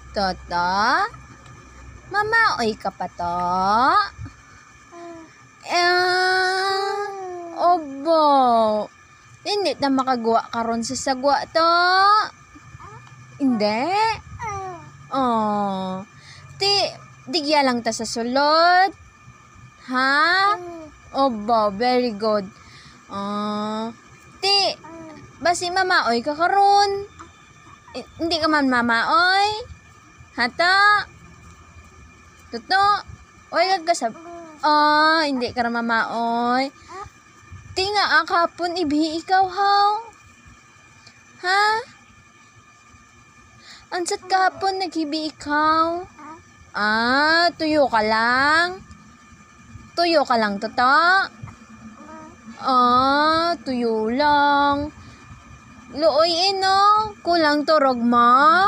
Toto? Mamaoy ka pa to? Obo. Hindi na makagawa karon sa sagwa to. Hindi? Oh. Digya lang ta sa sulod. Ha? Obo, very good. Basi mamaoy ka karon. Hindi ka man mamaoy. Hata? Toto? Oy, nagkasab. Hindi ka na mamaoy. Nga kapon ibi ikaw haw. Ha? Ansat kapon naghibi ikaw. Tuyo ka lang. Tuyo ka lang, Toto? Tuyo lang. Looy no, kulang turog mo.